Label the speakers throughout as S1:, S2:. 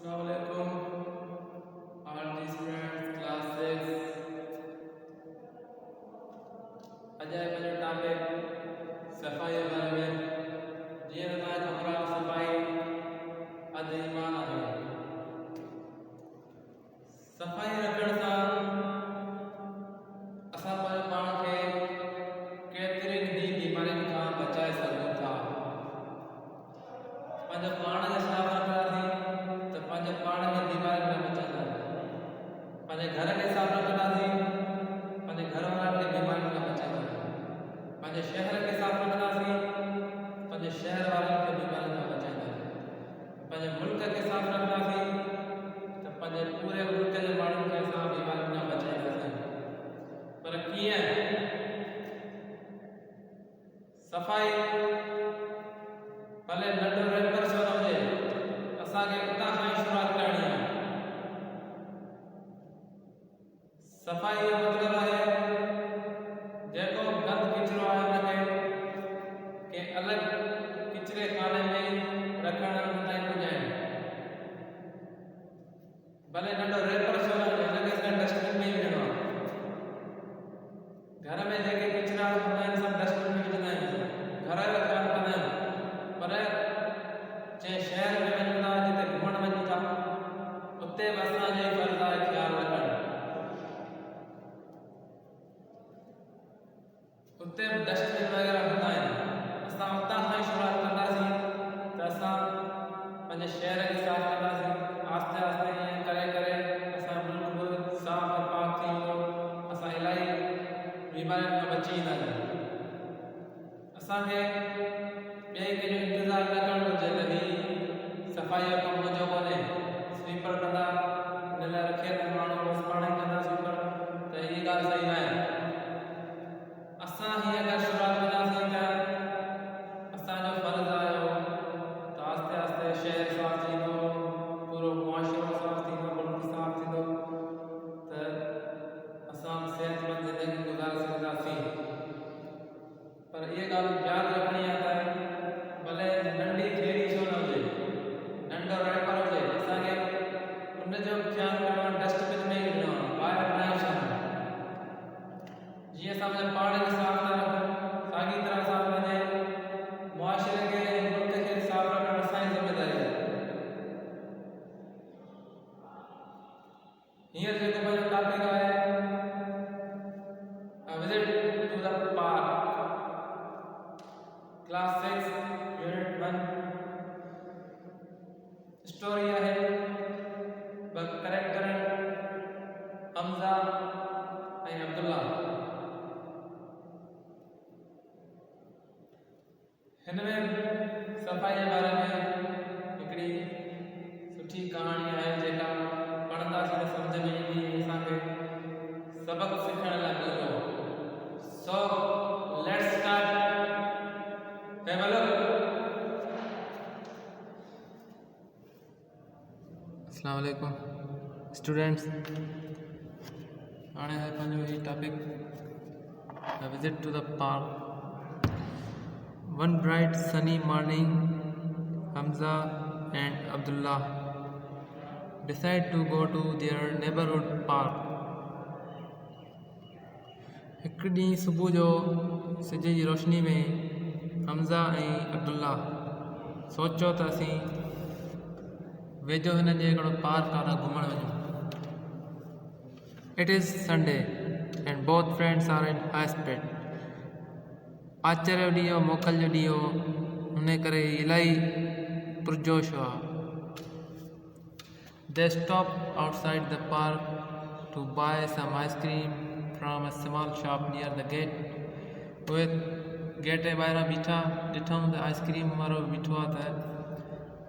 S1: Assalamualaikum, all the students, classes. Ajay पंहिंजो topic सफ़ाई जे बारे में जीअं त तव्हांखे ख़बर आहे सफ़ाई अधु ईमान आहे। सफ़ाई रखण सां असां पंहिंजे पाण खे केतिरियुनि ई बीमारियुनि खां बचाए सघूं था। पंहिंजो पाण खे साफ़ रखंदासीं त पंहिंजे पाण खे बीमारियुनि खां बचाईंदासीं। पंहिंजे घर खे साफ़ रखंदासीं पंहिंजे घर वारनि खे बीमारियुनि खां बचाईंदासीं। पंहिंजे शहर खे साफ़ रखंदासीं पंहिंजे शहर वारनि खे बीमारियुनि खां बचाईंदासीं। पंहिंजे मुल्क खे साफ़ रखंदासीं त पंहिंजे पूरे मुल्क जे माण्हुनि खे असां बीमारियुनि खां बचाईंदासीं। पर कीअं? सफ़ाई भले नंढो रैपर छो न हुजे, असांखे उतां खां ई शुरूआत करणी आहे। सफ़ाई जो मतिलबु आहे जेको गंद किचिरो आहे हुनखे कंहिं अलॻि किचिरे खाने में रखण ताईं पुॼाइण। भले नंढो रैपर छो न हुजे, हुनखे सिर्फ़ु डस्टबिन में ई विझणो आहे। घर में जेके किचिरा हूंदा आहिनि सभु डस्टबिन में विझंदा आहियूं, घर जो ख़्यालु कंदा आहियूं। पर जंहिं शहर में वञूं था, जिते घुमण वञूं था, उते बि असांजो ई फर्ज़ु आहे ख़्यालु रखणु। उते बि डस्टबिन वग़ैरह हूंदा आहिनि। असां उतां खां ई शुरूआत कंदासीं त असां पंहिंजे शहर खे साफ़ कंदासीं। आहिस्ते आहिस्ते ईअं करे करे असां मुल्क बि साफ़ ऐं पाक थी वेंदो। असां इलाही बीमारियुनि खां बची वेंदासीं। असांखे ॿिए कंहिंजो इंतज़ारु न करणु घुरिजे त ही सफ़ाई जो कमु मुंहिंजो कोन्हे, स्वीपर कंदा, हिन लाइ रखियल माण्हू बसि पाण ई कंदा स्वीपर, त हीअ ॻाल्हि सही न आहे। असां हीअं अगरि शुरूआत कंदासीं त असांजो फर्ज़ु आहे त आहिस्ते आहिस्ते शहर साफ़ थींदो, पूरो मुआशिरो साफ़ थींदो, मुल्क साफ़ थींदो, त असां सिहतमंद ज़िंदगी गुज़ारे सघंदासीं। पर इहा ॻाल्हि यादि रखणी आहे त भले नंढी थेली छो न हुजे, नंढो रैपर हुजे, असांखे उनजो ख़्यालु करणो आहे, डस्टबिन में ई विझणो आहे, ॿाहिरि न विझणो। जीअं असां पंहिंजे पाण खे साफ़ था रखूं, साॻी तरह असां पंहिंजे मुआशिरे खे मुल्क खे साफ़ रखणु असांजी ज़िमेदारी आहे। हींअर जेको पंहिंजो टॉपिक आहे visit to the park, class 6 unit 1। Story आहे ॿ कैरेक्टर हमज़ा ऐं अब्दुल्ला। हिन में सफ़ाई जे बारे में हिकिड़ी सुठी कहाणी आहे जेका पढ़ंदासीं त सम्झ में ईंदी ऐं असांखे सबक़ु सिखण लाइ मिलंदो। So let's start. Have a look. अस्सलाम वालेकुम स्टूडेंट्स। हाणे आहे पंहिंजो ही topic visit to the park. One bright sunny morning, Hamza and Abdullah decide to go to their neighborhood park. हिकु ॾींहुं सुबुह जो सिज जी रोशनी में हमज़ा ऐं अब्दुल्ला सोचियो त असीं वेझो हिन जे हिकिड़ो पार्क आहे घुमण वञूं। It is Sunday and both friends are in high spirit. आश्चर्य जो ॾींहुं, मोकल जो ॾींहुं हो, हुन करे इलाही पुरजोश हुआ। They stopped outside the park to buy some ice cream from a small shop near the gate. उहे गेट जे ॿाहिरां बीठा, ॾिठऊं त आइसक्रीम वारो बीठो आहे त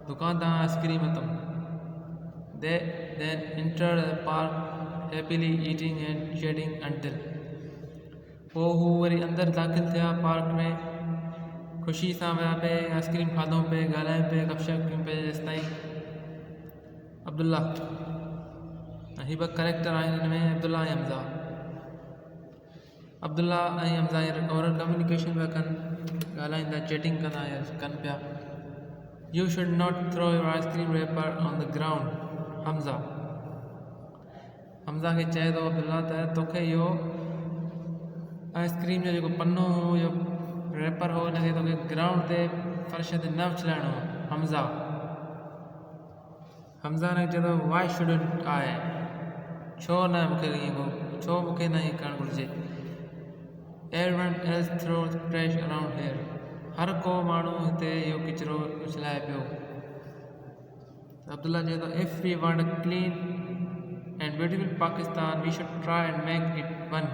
S1: दुकान तां आइसक्रीम वरितऊं। They then entered the park happily eating and chatting until पोइ हू वरी अंदरि दाख़िल थिया पार्क में, ख़ुशी सां विया पिए, आइसक्रीम खाधऊं पिए, ॻाल्हायूं पिए, गपशप कयूं पिए जेसिताईं अब्दुल्ला ऐं हीअ ॿ कैरेक्टर आहिनि हिन में, अब्दुल्ला ऐं हमज़ा। अब्दुल्ला ऐं हमज़ा ओरल कम्युनिकेशन पिया कनि, ॻाल्हाईंदा, चैटिंग कंदा कनि पिया। You should not throw your ice cream wrapper on the ground. Hamza खे चए थो अब्दुल्ला त तोखे इहो आइसक्रीम जो जेको पन्नो हो जो रैपर हो हिनखे तोखे ग्राउंड ते फर्श ते न उछलाइणो हो। हमज़ा ने चए थो वाई शुडंट आई, छो न मूंखे न ईअं करणु घुरिजे। Everyone else throws trash around here, हर को माण्हू हिते इहो किचिरो उछलाए पियो। अब्दुल्ला चए थो if we want a clean and beautiful Pakistan we should try and make it one.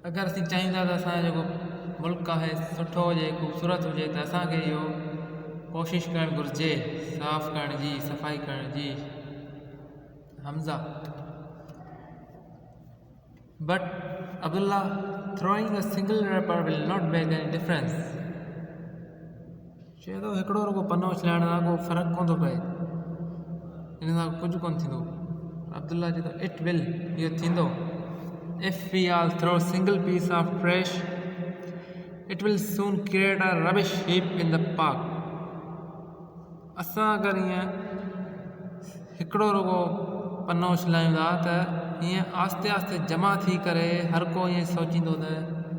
S1: अगरि असीं चाहियूं था त असांजो जेको मुल्क आहे सुठो हुजे, ख़ूबसूरत हुजे, त असांखे इहो कोशिशि करणु घुरिजे साफ़ करण जी, सफ़ाई करण जी। Hamza but Abdullah throwing a single wrapper will not make any difference। चए थो हिकिड़ो रुगो पनो उछलाइण सां को फ़र्क़ु कोन थो पए, हिन सां कुझु कोन थींदो। अब्दुल्ला चए थो इट विल, इहो थींदो। If we all throw a single piece of trash, it will soon create a rubbish heap in the park। असां अगरि ईअं हिकिड़ो रुगो पनो उछलायूं था त ईअं आस्ते आस्ते जमा थी करे हर को ईअं सोचींदो त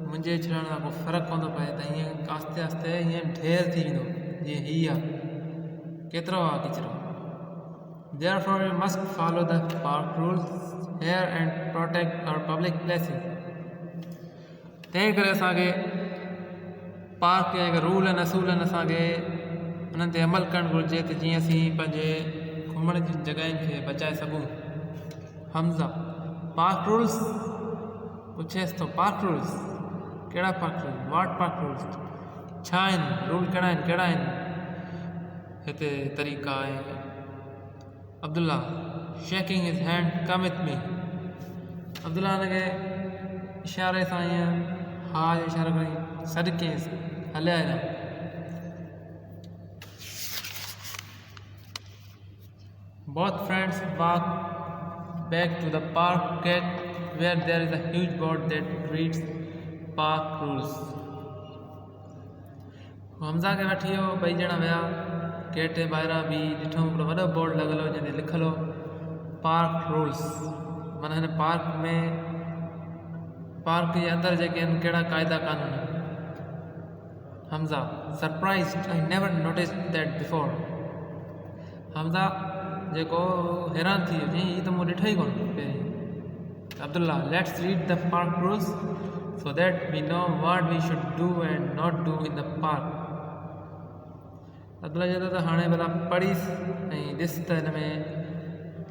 S1: मुंहिंजे उछलाइण सां को फ़र्क़ु कोन थो पए, त ईअं आस्ते आस्ते ईअं ढेर थी वेंदो जीअं हीअ आहे केतिरो आहे किचिरो। Therefore we must follow the park rules here and protect our public places। तंहिं करे असांखे पार्क जा जेके रूल आहिनि, असूल आहिनि, असांखे उन्हनि ते अमल करणु घुरिजे त जीअं असीं पंहिंजे घुमण जी जॻहियुनि खे बचाए सघूं। हमज़ा पार्क रूल्स पुछेसि थो, पार्क रूल्स कहिड़ा park rules, what park rules, छा आहिनि रूल, कहिड़ा आहिनि हिते तरीक़ा आहे। अब्दुल्ला शेकिंग हिज hand come with me. Abdullah हिनखे इशारे सां ईअं हा जो इशारो करे सॾु कयईंसि, हलिया हिन। Both friends walk back to the park gate where there is a huge board that reads park rules। Hamza खे वठी वियो, ॿई ॼणा विया गेट जे ॿाहिरां बि ॾिठो हिकिड़ो वॾो बोर्ड लॻल हो जंहिं ते लिखियल हो पार्क रूल्स, माना हिन पार्क जे अंदरि जेके आहिनि कहिड़ा क़ाइदा कानून। Hamza surprised, I never noticed that before. Hamza जेको हैरान थी वियो, चई हीअ त मूं ॾिठो ई कोन पहिरीं। Abdullah let's read the park rules so that we know what we should do and not do in the park. Abdullah चए थो त हाणे भला पढ़ीसि ऐं ॾिस त हिन में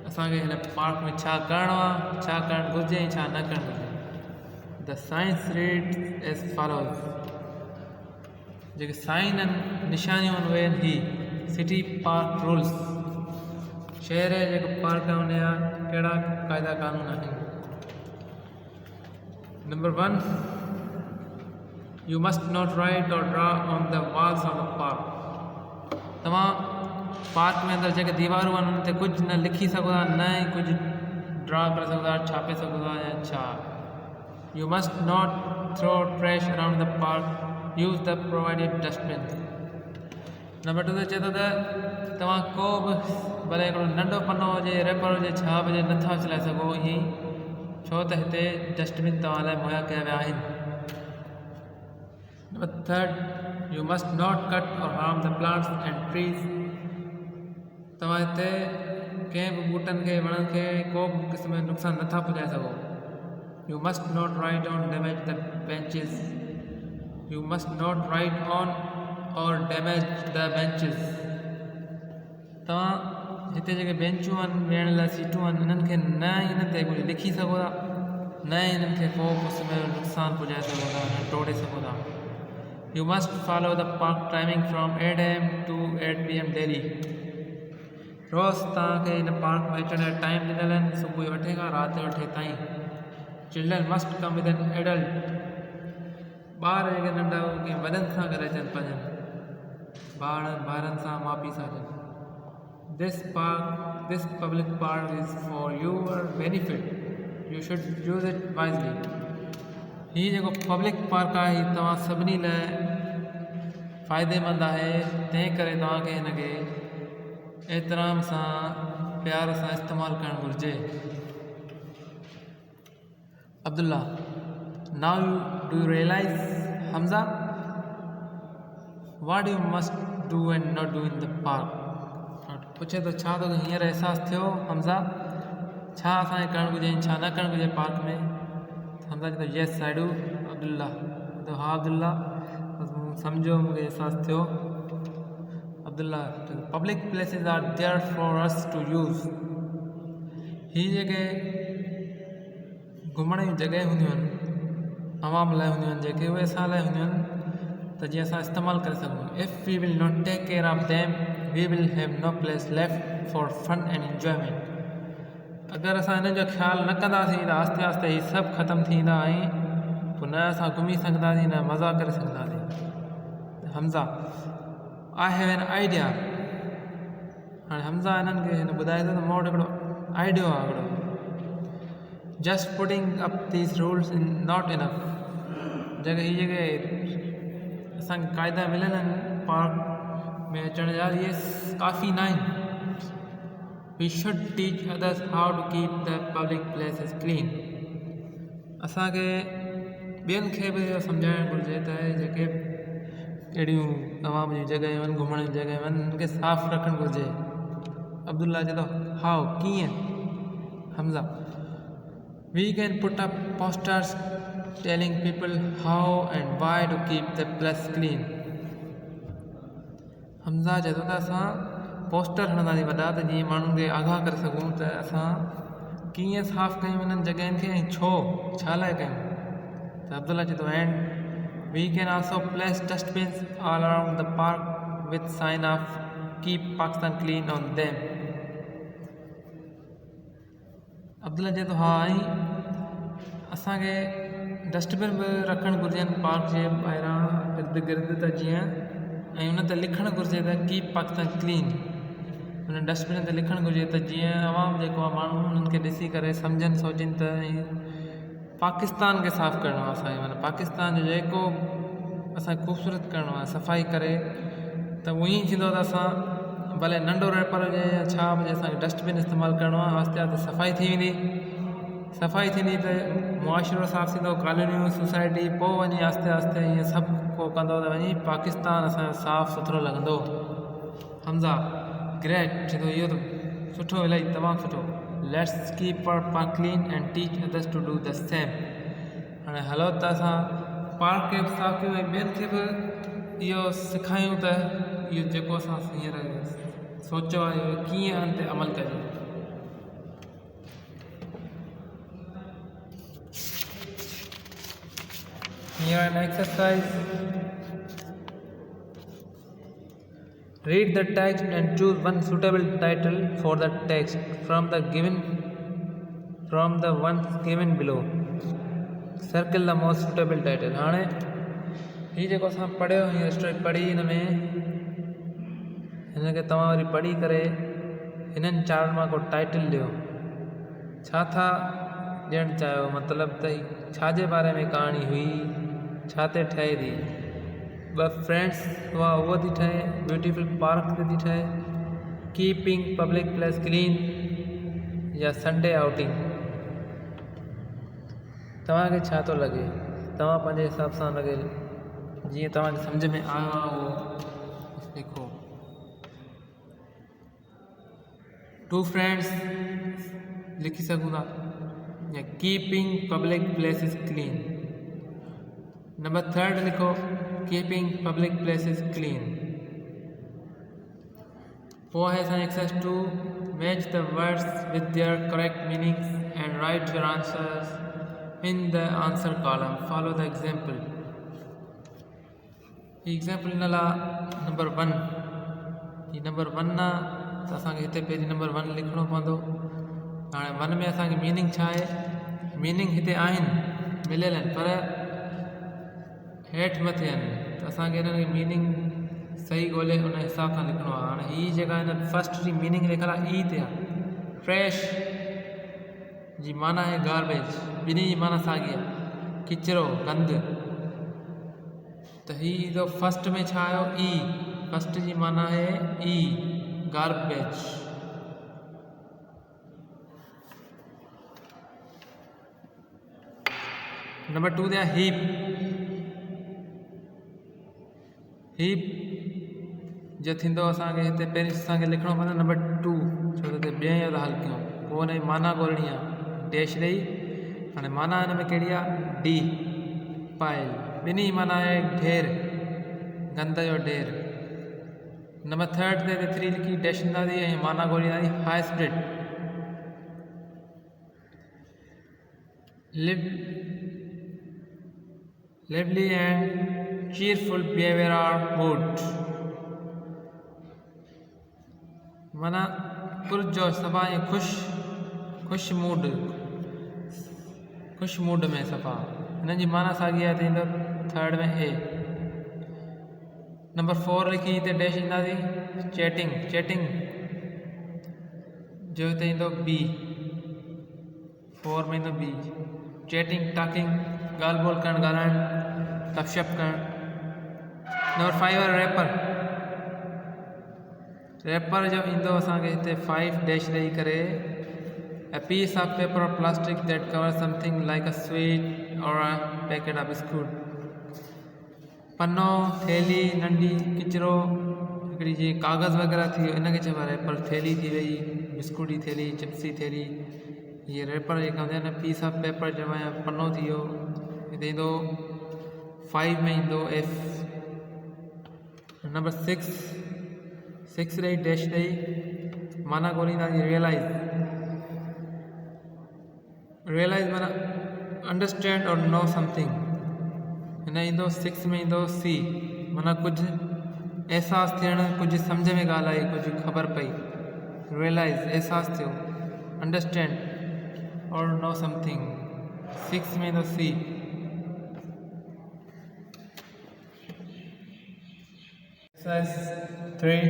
S1: असांखे हिन पार्क में छा करिणो आहे, छा करणु घुरिजे ऐं छा न करणु घुरिजे। The signs reads as follows. जेके साइन आहिनि, निशानियूं आहिनि, उहे आहिनि ही सिटी पार्क रूल्स। शहर जा जेके पार्क आहे उनजा कहिड़ा क़ाइदा कानून आहिनि। Number 1 you must not write or draw on the walls of the park. तव्हां पार्क में अंदरि जेके दीवारूं आहिनि उन ते कुझु न लिखी सघो था, न ई कुझु ड्रा करे सघो था, छापे सघो था या छा। You must not throw trash around the park, use the provided dustbin. Number 2 ते चए थो त तव्हां को बि भले हिकिड़ो नंढो पनो हुजे, रैपर हुजे, छा बि हुजे, नथा उछलाए सघो ईअं, छो त हिते डस्टबिन तव्हां लाइ मुहैया कया विया आहिनि। Number 3 you must not cut or harm the plants and trees. तव्हां हिते कंहिं बि ॿूटनि खे, वणनि खे को बि क़िस्म जो नुक़सानु नथा पहुचाए सघो। U must not write on damage the benches. U must not write on or damage the benches. तव्हां हिते जेके बेंचूं आहिनि, वेहण लाइ सीटूं आहिनि, हिननि खे न हिन ते कुझु लिखी सघो था, न हिननि खे को क़िस्म जो नुक़सानु पहुचाए सघो था, न टोड़े सघो था। You must follow the park timing from 8 AM to 8 PM डेली। रोज़ तव्हांखे हिन पार्क में अचण जा टाइम ॾिनल आहिनि, सुबुह जो 8 खां राति जो 8 ताईं। Children must come with an adult. ॿार जेके नंढा कंहिं वॾनि सां गॾु अचनि, पंहिंजनि ॿारनि सां, माउ पीउ सां अचनि। This public park is for your benefit. You should use it wisely। हीअ जेको पब्लिक पार्क आहे हीअ तव्हां सभिनी लाइ फ़ाइदेमंद आहे। तंहिं करे तव्हांखे हिनखे एतिराम सां प्यार सां इस्तेमालु करणु घुरिजे। Abdullah, now do you realise Hamza what you must do and not do in the park. पुछे तो छा तोखे हींअर अहसासु थियो हमज़ा, छा असांखे करणु घुरिजे छा न करणु घुरिजे पार्क में। हमज़ा चए तो यस आई डू। अब्दुल्ला तो हा अब्दुल्ला सम्झो मूंखे अहसासु थियो। Abdullah public places are there for us to use. ही जेके घुमण जूं जॻहियूं हूंदियूं आहिनि आवाम लाइ हूंदियूं आहिनि जेके उहे असां लाइ हूंदियूं आहिनि त जीअं असां इस्तेमालु करे सघूं। If we will not take care of them we will have no place left for fun and enjoyment. अगरि असां हिन जो ख़्यालु न कंदासीं त आहिस्ते आहिस्ते ही सभु ख़तमु थींदा ऐं पोइ न असां घुमी सघंदासीं न मज़ा करे सघंदासीं। Hamza I have an idea. हाणे हमज़ा हिननि खे हिन ॿुधाए थो त मूं वटि हिकिड़ो आइडियो आहे हिकिड़ो। Just putting up these rules in not enough. जेके असांखे क़ाइदा मिलियल आहिनि पार्क में अचण जा इहे काफ़ी न आहिनि। We should teach others how to keep the public places clean. असांखे ॿियनि खे बि इहो सम्झाइणु घुरिजे त जेके अहिड़ियूं तमामु जूं जॻहियूं आहिनि घुमण जूं जॻहियूं आहिनि उनखे साफ़ु रखणु घुरिजे। अब्दुल्ला चए थो हाउ कीअं। Hamza we can put up posters telling people how and why to keep the place clean. Hamza चए थो त असां पोस्टर हणंदासीं वॾा त जीअं माण्हुनि खे आगाह करे सघूं त असां कीअं साफ़ु कयूं हिननि जॻहियुनि खे ऐं छा लाइ कयूं। त अब्दुल्ला चए थो and we can also place dustbins all around the park with sign of keep Pakistan clean on them. Abdullah चए थो हा ऐं असांखे डस्टबिन बि रखणु घुरिजनि पार्क जे ॿाहिरां इर्द गिर्द त जीअं ऐं उन ते लिखणु घुरिजे त कीप पाकिस्तान क्लीन। हुन डस्टबिन ते लिखणु घुरिजे त जीअं आवाम जेको आहे माण्हू उन्हनि खे ॾिसी करे सम्झनि सोचनि त ऐं पाकिस्तान खे साफ़ु करिणो आहे असांखे माना पाकिस्तान जो जेको असांखे ख़ूबसूरत करिणो आहे सफ़ाई करे त उअं ई थींदो त असां भले नंढो रेपर हुजे या छा हुजे असांखे डस्टबिन इस्तेमालु करिणो आहे। आहिस्ते आहिस्ते सफ़ाई थी वेंदी त मुआशिरो साफ़ु थींदो कॉलोनियूं सोसाइटी पोइ वञी आहिस्ते आहिस्ते ईअं सभु को कंदो त वञी पाकिस्तान असांजो साफ़ु सुथिरो लॻंदो। हमज़ा ग्रेट चए थो इहो त सुठो इलाही तमामु सुठो। Let's keep our park clean and teach others to do the same. हाणे हलो त असां पार्क खे बि साफ़ु कयूं ऐं ॿियनि खे बि इहो सेखारियूं त इहो जेको असां हींअर सोचियो आहे कीअं उन ते अमल कजे। Here an exercise. Read the text and choose one suitable title for the text from the ones given below. Circle the most suitable title. हाणे ही जेको असां पढ़ियो हीअ स्टोरी पढ़ी हिन में हिनखे तव्हां वरी पढ़ी करे हिननि चार मां को टाइटल ॾियो। छा था ॾियणु चाहियो मतिलबु त छा जे बारे में कहाणी हुई छा ते ठहे थी। ॿ फ्रेंड्स हुआ उहो थी ठहे ब्यूटीफुल पार्क ते थी ठहे कीपिंग पब्लिक प्लेस क्लीन या संडे आउटिंग। तव्हांखे छा थो लॻे तव्हां पंहिंजे हिसाब सां लॻे जीअं तव्हांखे सम्झ में आयो आहे उहो लिखो। टू फ्रेंड्स लिखी सघूं था या keeping public places clean. Number 3 लिखो कीपिंग पब्लिक प्लेसिस क्लीन। पोइ है असांजी exercise 2 match the words with their correct meanings and write your answers in the answer column follow the example. Example इन लाइ नंबर 1 ही नंबर 1 आहे त असांखे हिते पहिरीं नंबर 1 लिखणो पवंदो। हाणे 1 में असांखे मीनिंग छा आहे मीनिंग हिते आहिनि मिलियल आहिनि पर हेठि मथे आहिनि त असांखे हिननि खे मीनिंग सही ॻोल्हे उन हिसाब सां लिखिणो आहे। हाणे हीअ जेका हिन फस्ट जी मीनिंग लिखियलु आहे ई ते आहे। फ्रेश जी माना आहे गार्बेज ॿिन्ही जी माना साॻी आहे किचिरो गंद। तो ही जो फर्स्ट में छा आयो ई, फर्स्ट जी माना है ई, गार्बेज। नंबर 2 दिया हीप। हीप जो थींदो असांखे हिते पहिरीं असांखे लिखणो पवंदो नंबर 2, छो त हिते ॿिए जो था हल कयूं, पोइ हुन जी माना ॻोल्हणी आहे, डैश ॾेई। हाणे माना हिन में कहिड़ी आहे, डी, पायल। ॿिन्ही माना आहे ढेर, गंद जो ढेर। नंबर 3 ते 3 लिखी डैश ॾींदासीं ऐं माना ॻोल्हींदासीं, high spirit. lively and cheerful behavior or mood, माना पुरजोश, सफ़ा ऐं खुश मूड में सफ़ा। हिन जी माना साॻी आहे, थींदो 3 में ए। नंबर 4 लिखी हिते डैश ईंदासीं, चैटिंग जो हिते ईंदो बी, 4 में ईंदो बी। चैटिंग, टॉकिंग, ॻाल्हि ॿोल करणु, ॻाल्हाइणु, गपशप करणु। नंबर 5 आहे रैपर जो ईंदो असांखे हिते 5 डैश ॾेई करे, a piece of paper or plastic that covers something like a sweet or a packet of biscuit। पन्नो, थैली, नंढी, किचिरो, हिकिड़ी जीअं कागज़ वग़ैरह थी वियो, इनखे चइबो आहे रैपर। थैली थी वई, बिस्कुट जी थैली, चिप्स जी थैली, ये रैपर जेका हूंदा आहिनि। पीस ऑफ पेपर चइबो आहे, पन्नो थी वियो। हिते ईंदो 5 में ईंदो एफ। नंबर 6 ॾेई डैश ॾेई माना ॻोल्हींदासीं, रियलाइज़ माना अंडरस्टैंड और नो समथिंग। हिन ईंदो 6 में ईंदो सी, माना कुझु एहसासु थियणु, कुझु सम्झ में ॻाल्हि आई, कुझु ख़बर पई। रियलाइज़ एहसासु थियो, अंडरस्टैंड और नो समथिंग, 6 में ईंदो C. Exercise 3,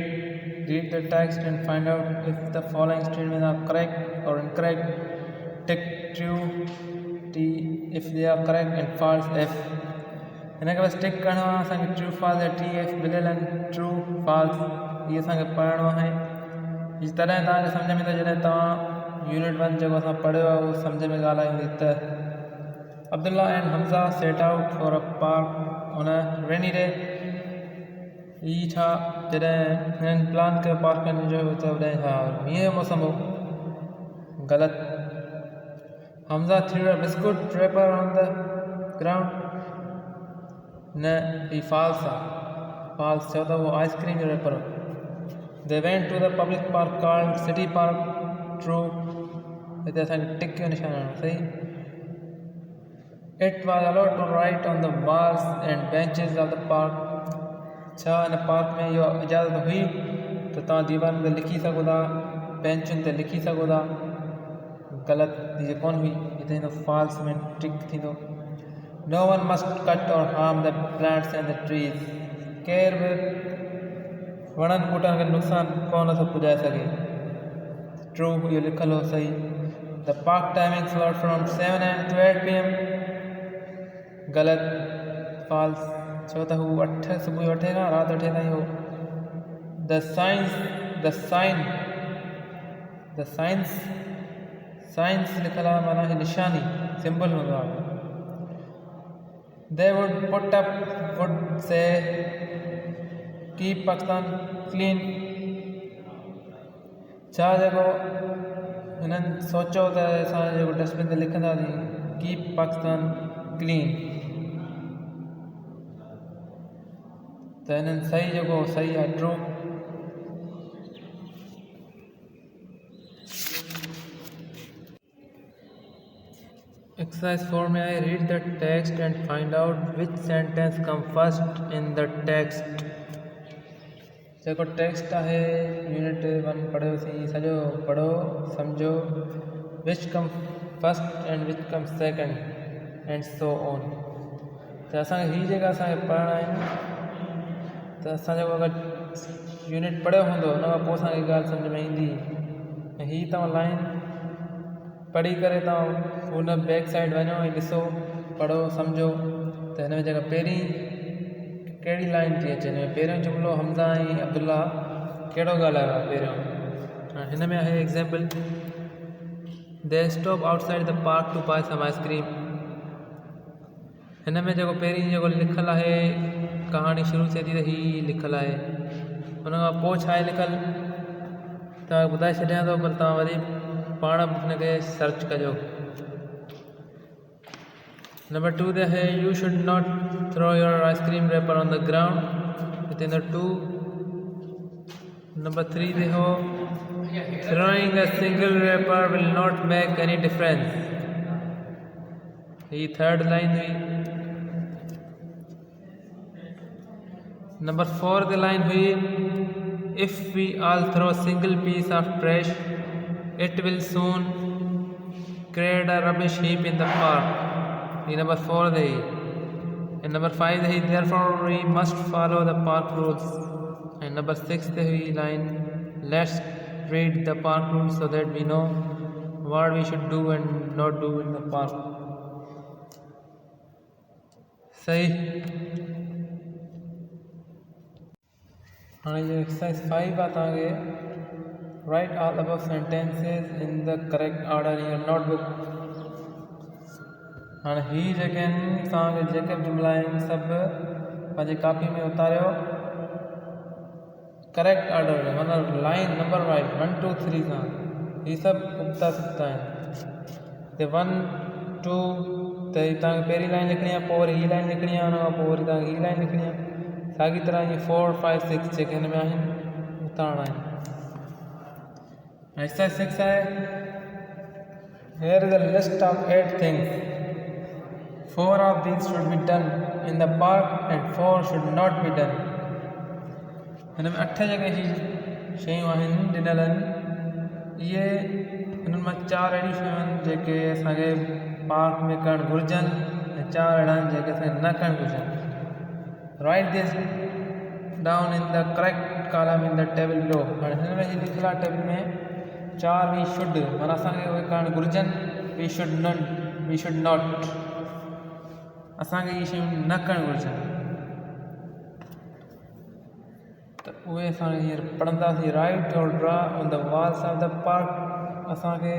S1: read the text and find out if the following statements are correct or incorrect. Tick true T if they are correct and false F। हिन खे बस टिक करणो आहे असांखे, ट्रू फॉल्स ऐं T F मिलियल आहिनि, ट्रू फॉल्स इहे असांखे पढ़णो आहे। हीअ तॾहिं तव्हांखे सम्झ में ईंदो जॾहिं तव्हां यूनिट 1 जेको असां पढ़ियो आहे उहो सम्झ में ॻाल्हि ईंदी। त Abdullah and Hamza set out for a park on a rainy day. हीअ छा, जॾहिं हिननि प्लान कयो पार्क वञण जो, त ॿुधाईं छा मींहं जो मौसम हो, ग़लति। Hamza threw a biscuit wrapper on the ground, न ही फॉल्स आहे, फॉल्स चओ त उहो आइसक्रीम जो रैपर हो। They went to the public park called city park, true, हिते असांखे टिक जो निशान हणणो, सही। It was allowed to write on the walls and benches of the park, छा हिन पार्क में इहो इजाज़त हुई त तव्हां दीवार ते लिखी सघो था, बेंचुनि ते लिखी सघो था, ग़लति, हीअ कोन हुई। हिते ईंदो फॉल्स में टिक थींदो। नो one must cut or harm the plants and the trees, केर बि वणनि ॿूटनि खे नुक़सानु कोन थो पुॼाए सघे, ट्रू, इहो लिखियलु हो, सही। The park timings were from 7 AM to 8 PM, ग़लति, फॉल्स, छो त हू 8 सुबुह 8 खां राति 8 ताईं हो। द साइंस लिखियलु आहे, माना ही निशानी, सिंबल हूंदो आहे। They would put up would say keep Pakistan clean, छा जेको हिननि सोचियो त असां जेको डस्टबिन ते लिखंदासीं कीप पाकिस्तान क्लीन, त हिननि सही जेको सही आहे, ट्रू। एक्सरसाइज 4 में आए, read the text and find out which sentence come first in the text. जेको टेक्स्ट आहे यूनिट 1 पढ़ियोसीं, सॼो पढ़ो, सम्झो, विच कम फर्स्ट एंड विच कम सेकेंड एंड सो ऑन। त असांखे हीअ जेका असांखे पढ़णा आहिनि, त असां जेको अगरि यूनिट पढ़ियो हूंदो हुन खां पोइ असांखे ॻाल्हि सम्झ में ईंदी। ऐं हीअ तव्हां लाइन पढ़ी करे तव्हां हुन बैक साइड वञो ऐं ॾिसो, पढ़ो, सम्झो, त हिन में जेका पहिरीं कहिड़ी लाइन थी अचे हिन में पहिरियों जुमिलो हमज़ा ऐं अब्दुल्ला कहिड़ो ॻाल्हायो आहे पहिरियों हिन में आहे example they stop outside the park to buy some ice cream हिन में जेको पहिरीं जेको लिखियलु आहे कहाणी शुरू थिए थी त हीअ लिखियलु आहे हुन खां पोइ छा आहे लिखियलु तव्हांखे ॿुधाए छॾियां थो पर तव्हां वरी पाण हिनखे सर्च कजो नंबर 2 ते आहे you should not throw your ice cream wrapper on the ground हिते नंबर 2 नंबर 3 ते हो throwing a single wrapper will not make any difference ये थर्ड लाइन हुई नंबर 4 the line हुई if we all throw a single piece of trash it will soon create a rubbish heap in the park ये number 4 the and number 5 the therefore we must follow the park rules and number 6 the line let's read the park rules so that we know what we should do and not do in the park सही हाँ ये exercise 5 आहे तव्हांखे right all above sentences in the correct order in your notebook हाँ ही जेके आहिनि तव्हांखे जेके बि जुमिला आहिनि सभु पंहिंजी कॉपी में उतारियो करेक्ट ऑर्डर में माना लाइन नंबर वाइज 1 2 3 सां ही सभु उगता सिखता आहिनि ते 1 2 त तव्हांखे पहिरीं लाइन लिखणी आहे पोइ वरी हीअ लाइन लिखणी आहे हुन खां पोइ वरी तव्हांखे हीअ लाइन लिखणी आहे साॻी तरह ईअं 4 5 6 जेके हिन में आहिनि उतारणा आहिनि एक्सरसाइज 6 आहे here is a list of 8 things 4 of these should be done in the park and 4 should not be done हिन में 8 जेके शयूं आहिनि ॾिनल आहिनि इहे हिननि मां 4 अहिड़ियूं शयूं आहिनि जेके असांखे पार्क में करणु घुरिजनि ऐं 4 अहिड़ा आहिनि जेके असांखे न करणु घुरिजनि write this down in the correct column in the table below हाणे हिन में लिखियलु आहे टेबल में 4 वी शुड माना असांखे उहे करणु घुरिजनि वी शुड नॉट असांखे इहे शयूं न करणु घुरिजनि त उहे असां हींअर पढ़ंदासीं right or draw on the walls of the park असांखे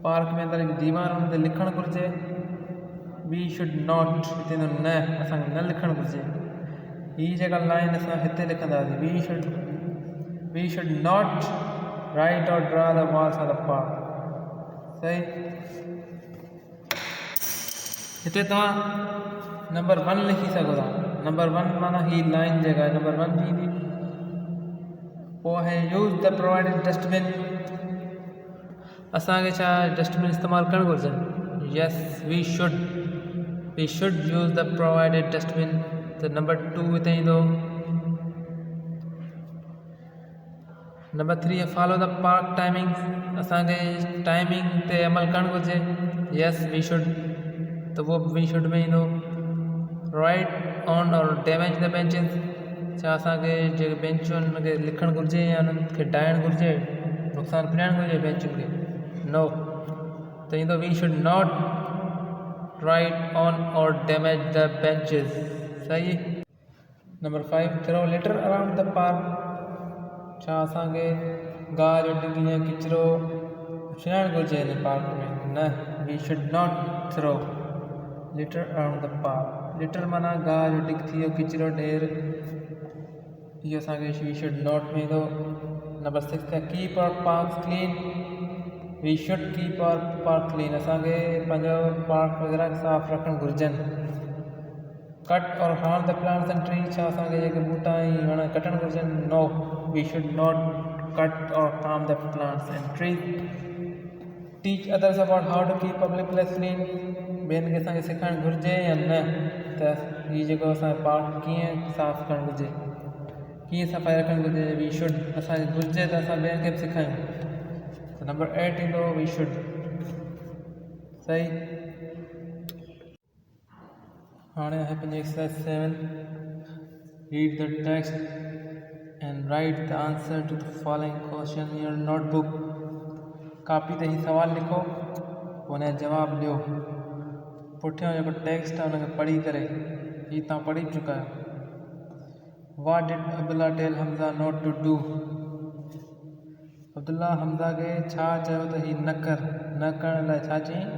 S1: पार्क में अंदरि हिकु दीवार हुन ते लिखणु घुरिजे वी शुड नॉट हिते न असांखे न लिखणु घुरिजे हीअ जेका लाइन असां हिते लिखंदासीं V should not write or draw the walls of the park सही हिते तव्हां नंबर 1 लिखी सघो था नंबर 1 माना हीअ लाइन जेका आहे नंबर 1 थींदी पोइ आहे यूज़ द प्रोवाइडेड डस्टबिन असांखे छा डस्टबिन इस्तेमालु करणु घुरिजनि yes we should use the provided dustbin त नंबर 2 हिते ईंदो number 3 follow the park timing असांखे टाइमिंग ते अमल करणु घुरिजे यस वी शुड त उहो वी शुड में ईंदो right on or damage the benches छा असांखे जेके बेंचूं आहिनि हुनखे लिखणु घुरिजे या हुननि खे डाइणु घुरिजे नुक़सानु पुॼाइणु घुरिजे बेंचुनि खे नो त ईंदो we should not write on or damage the benches सही number 5 throw litter around the park छा असांखे गाह जो ॾिघ या किचिरो उछिलाइणु घुरिजे हिन पार्क में न we should not throw litter around the park litter माना गाह जो ॾिघ थी वियो किचिरो ढेर इहो असांखे वी शुड नॉट में ईंदो नंबर 6 आहे keep our park clean we should keep our park clean असांखे पंहिंजो पार्क वग़ैरह साफ़ु रखणु घुरिजनि cut or harm the plants and tree छा असांखे जेके ॿूटा ऐं वण कटणु घुरिजनि no we should not cut or harm the plants and tree teach others about how to keep public place clean ॿियनि खे असांखे सेखारणु घुरिजे या न त हीअ जेको असांजो पार्क कीअं साफ़ु करणु घुरिजे कीअं सफ़ाई रखणु घुरिजे वी शुड असांखे घुरिजे त असां ॿियनि खे बि सेखारियूं त नंबर 8 ईंदो वी शुड सही हाणे आहे पंहिंजी exercise 7 read the text and write the answer to the following question in your notebook copy ते ही सवाल लिखो पोइ हुनजा जवाब ॾियो पुठियों जेको टेक्स्ट आहे हुनखे पढ़ी करे ये तव्हां पढ़ी चुका आहियो। What did Abdullah tell Hamza not to do? Abdullah Hamza खे छा चयो त हीउ न करण लाइ छा चयईं?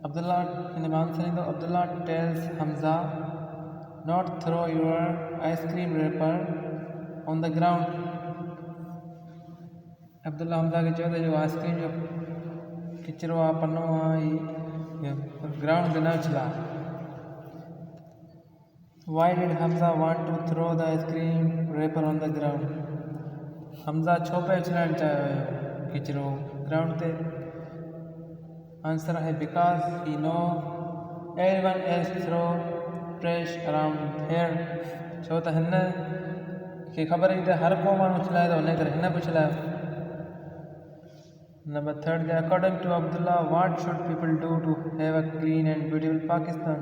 S1: अब्दुल्ला हिन में आंसर ईंदो Abdullah tells Hamza not throw your ice cream wrapper on the ground. Abdullah Hamza खे चयो त जो आइसक्रीम जो किचिरो आहे पनो आहे ग्राउंड ते न उछला। Why did Hamza want to throw the ice cream wrapper on the ground? Hamza छो पे उछलाइण चाहियो हुयो किचिरो ग्राउंड ते? आंसर है because he know everyone else throw trash around here. छो त हिन खे ख़बर हुई त हर को माण्हू उछलाए थो, हिन करे हिन बि उछलायो। Number 3, according to Abdullah, what should people do to have a clean and beautiful Pakistan?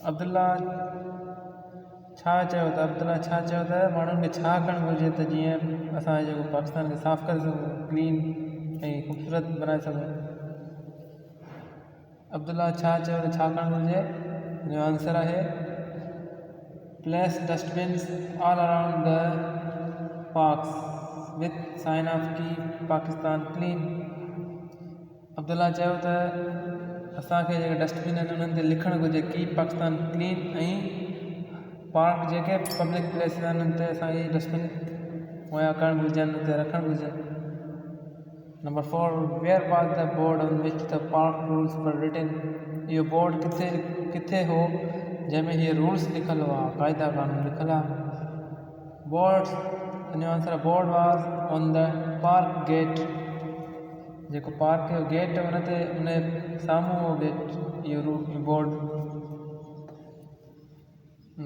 S1: Abdullah छा चयो त माण्हुनि खे छा करणु घुरिजे त जीअं असां जेको पाकिस्तान खे साफ़ु करे सघूं, क्लीन ऐं ख़ूबसूरत बनाए सघूं। अब्दुल्ला छा चयो त छा करणु घुरिजे? हिन जो आंसर आहे place dustbins all around the parks with sign of keep Pakistan clean. Abdullah चयो त असांखे जेके डस्टबिन आहिनि उन्हनि ते लिखणु घुरिजे कीप पाकिस्तान क्लीन ऐं पार्क जेके पब्लिक प्लेसिस आहिनि उन ते असांखे डस्टबिन मुहैया करणु घुरिजनि, उते रखणु घुरिजनि। Number 4, where was the board on which the park rules were written? इहो बोर्ड किथे हो जंहिंमें हीअ रूल्स लिखल हुआ, क़ाइदा क़ानून लिखल आहे। बोर्ड्स हिन जो आंसर बोर्ड वाज़ ऑन द पार्क गेट। जेको पार्क जो गेट उन ते उन साम्हूं हो गेट इहो board.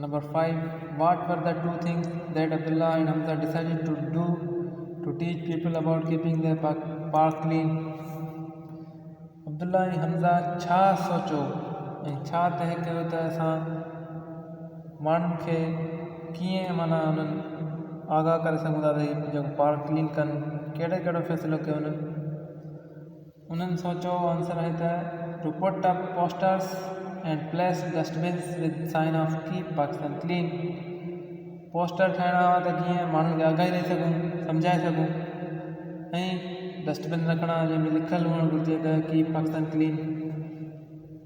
S1: Number 5, what were the 2 things that Abdullah and Hamza decided to do to teach people about keeping their park clean? Abdullah ऐं हमज़ा छा सोचो ऐं छा तय कयो त असां माण्हुनि खे कीअं माना उन्हनि आगाह करे सघूं था त हीउ जेको पार्क क्लीन कनि, कहिड़ो फ़ैसिलो कयो उन्हनि सोचो? आंसर आहे त to put up posters and place dustbins with sign of keep Pakistan clean. Poster ठाहिणा हुआ त कीअं माण्हुनि खे आगाही ॾेई सघूं, सम्झाए सघूं, ऐं डस्टबिन रखणा जंहिंमें लिखियलु हुअणु घुरिजे त कीप पाकिस्तान क्लीन।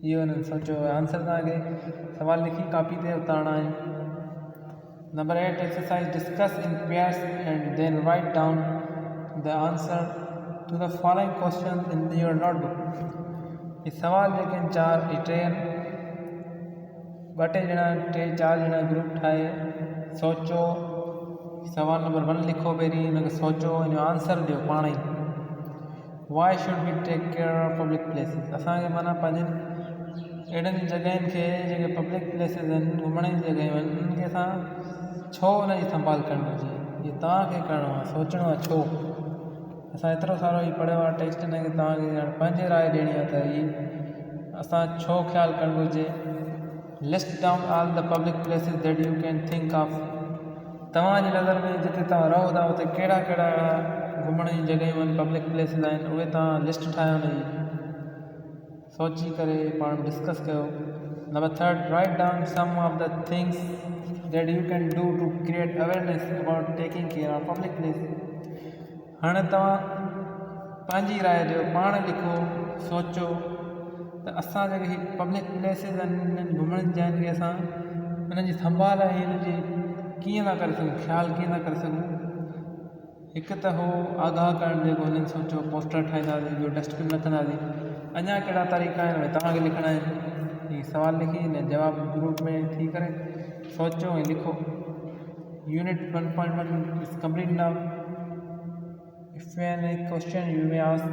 S1: इहो हुननि सोचियो। आंसर तव्हांखे सवाल लिखी कॉपी ते उतारणा आहिनि। Number 8, exercise discuss in pairs and then write down the answer to the following questions in your notebook. ये सवाल जेके आहिनि 4 टे आहिनि, 4 ॼणा ग्रुप ठाहे सोचो। सवाल नंबर 1 लिखो, पहिरीं हुनखे सोचो, हिन जो आंसर ॾियो पाण ई। Why should we take care of public places? असांखे माना पंहिंजनि अहिड़नि जॻहियुनि खे जेके पब्लिक प्लेसिस आहिनि, घुमण जी जॻहियूं आहिनि, उन्हनि खे असां छो उनजी संभाल करणु घुरिजे? इहो तव्हांखे करिणो आहे, सोचणो आहे छो। असां एतिरो सारो ई पढ़ियो आहे टेक्स्ट हिन खे, तव्हांखे पंहिंजी राय ॾियणी आहे त हीअ असां छो ख़्यालु करणु घुरिजे। List down all the public places that you can think of. तव्हांजी नज़र में जिते तव्हां रहो था उते कहिड़ा कहिड़ा घुमण जी जॻहियूं आहिनि, पब्लिक प्लेसिस आहिनि, उहे तव्हां लिस्ट ठाहियो हुनजी, सोची करे पाण डिस्कस कयो। Number 3, write down some of the things that you can do to create awareness about taking care of public places. हाणे तव्हां पंहिंजी राय ॾियो, पाण लिखो, सोचो त असां जेके पब्लिक प्लेसिस आहिनि, घुमण जी जॻहियुनि खे असां उन्हनि जी संभाल ऐं हुनजी कीअं था करे सघूं, ख़्यालु कीअं था करे सघूं। हिकु त हो आगाह करणु जेको हुननि सोचो, पोस्टर ठाहींदासीं, ॿियो डस्टबिन रखंदासीं। अञा कहिड़ा तरीक़ा आहिनि उहे तव्हांखे लिखणा आहिनि। हीउ सवाल लिखी हिन जवाबु ग्रुप में थी करे सोचो ऐं लिखो। Unit 1.1 is complete now. If you have any question you may ask.